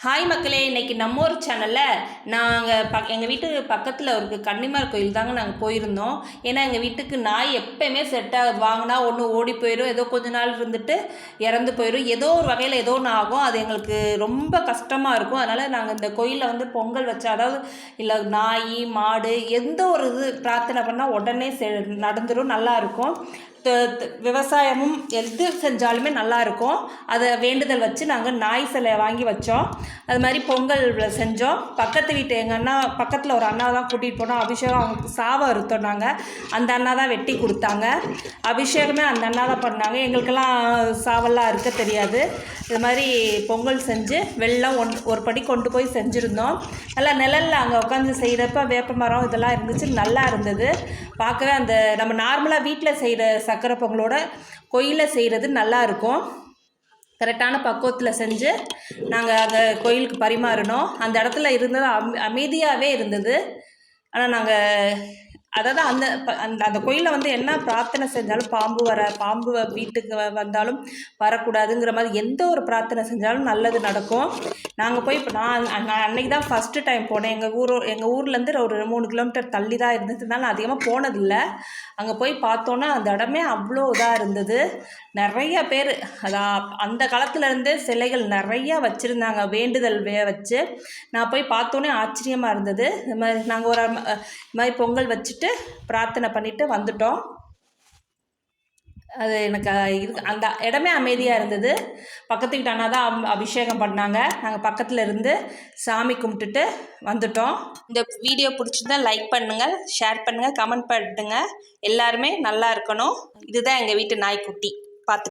Hi மக்களே, இன்னைக்கு நம்ம ஒரு சேனலில் நாங்கள் எங்கள் வீட்டுக்கு பக்கத்தில் ஒரு கன்னிமார் கோயில் தாங்க நாங்கள் போயிருந்தோம். ஏன்னா எங்கள் வீட்டுக்கு நாய் எப்போயுமே செட் ஆகுது. வாங்கினா ஒன்று ஓடி போயிடும், ஏதோ கொஞ்ச நாள் இருந்துட்டு இறந்து போயிடும், ஏதோ ஒரு வகையில் ஏதோ ஒன்று ஆகும். அது எங்களுக்கு ரொம்ப கஷ்டமாக இருக்கும். அதனால் நாங்கள் இந்த கோயிலில் வந்து பொங்கல் வச்சா, அதாவது இல்லை நாய் மாடு எந்த ஒரு இது பிரார்த்தனை பண்ணால் உடனே நடந்துடும், நல்லாயிருக்கும். விவசாயமும் எது செஞ்சாலுமே நல்லாயிருக்கும். அதை வேண்டுதல் வச்சு நாங்கள் நாய் சிலை வாங்கி வச்சோம். அது மாதிரி பொங்கல் செஞ்சோம். பக்கத்து வீட்டு எங்கள் அண்ணா பக்கத்தில் ஒரு அண்ணா தான் கூட்டிகிட்டு போனோம். அபிஷேகம் அவங்களுக்கு சாவை அறுத்தோம். நாங்கள் அந்த அண்ணா தான் வெட்டி கொடுத்தாங்க. அபிஷேகமே அந்த அண்ணா தான் பண்ணாங்க. எங்களுக்கெல்லாம் சாவெல்லாம் அறுக்க தெரியாது. இது மாதிரி பொங்கல் செஞ்சு வெள்ளம் ஒரு படி கொண்டு போய் செஞ்சுருந்தோம். நல்லா நிழலில் அங்கே உட்காந்து செய்கிறப்ப வேப்ப மரம் இதெல்லாம் இருந்துச்சு, நல்லா இருந்தது பார்க்கவே. அந்த நம்ம நார்மலாக வீட்டில் செய்கிற சக்கரை பொங்கலோட கோயிலில் செய்கிறது நல்லா இருக்கும். கரெக்டான பக்குவத்தில் செஞ்சு நாங்கள் அந்த கோயிலுக்கு பரிமாறினோம். அந்த இடத்துல இருந்தது அமைதியாகவே இருந்தது. ஆனால் நாங்கள் அதாவது அந்த அந்த அந்த கோயிலில் வந்து என்ன பிரார்த்தனை செஞ்சாலும் பாம்பு வீட்டுக்கு வந்தாலும் வரக்கூடாதுங்கிற மாதிரி எந்த ஒரு பிரார்த்தனை செஞ்சாலும் நல்லது நடக்கும். நாங்கள் போய் இப்போ நான் அன்றைக்கி தான் ஃபஸ்ட்டு டைம் போனேன். எங்கள் ஊர்லேருந்து ஒரு 3 கிலோமீட்டர் தள்ளி தான் இருந்ததுனால நான் அதிகமாக போனதில்லை. அங்கே போய் பார்த்தோன்னா அந்த இடமே அவ்வளோ இதாக இருந்தது. நிறைய பேர் அந்த காலத்துலேருந்தே சிலைகள் நிறையா வச்சுருந்தாங்க, வேண்டுதல் வச்சு. நான் போய் பார்த்தோன்னே ஆச்சரியமாக இருந்தது. இது மாதிரி நாங்கள் இது மாதிரி பொங்கல் வச்சுட்டு பிரார்த்தனை பண்ணிவிட்டு வந்துட்டோம். அது எனக்கு அந்த இடமே அமைதியாக இருந்தது. பக்கத்து வீட்டு அண்ணா தான் அபிஷேகம் பண்ணாங்க. நாங்கள் பக்கத்தில் இருந்து சாமி கும்பிட்டுட்டு வந்துட்டோம். இந்த வீடியோ பிடிச்சிருந்தா லைக் பண்ணுங்கள், ஷேர் பண்ணுங்கள், கமெண்ட் பண்ணுங்கள். எல்லாருமே நல்லா இருக்கணும். இதுதான் எங்கள் வீட்டு நாய்க்குட்டி.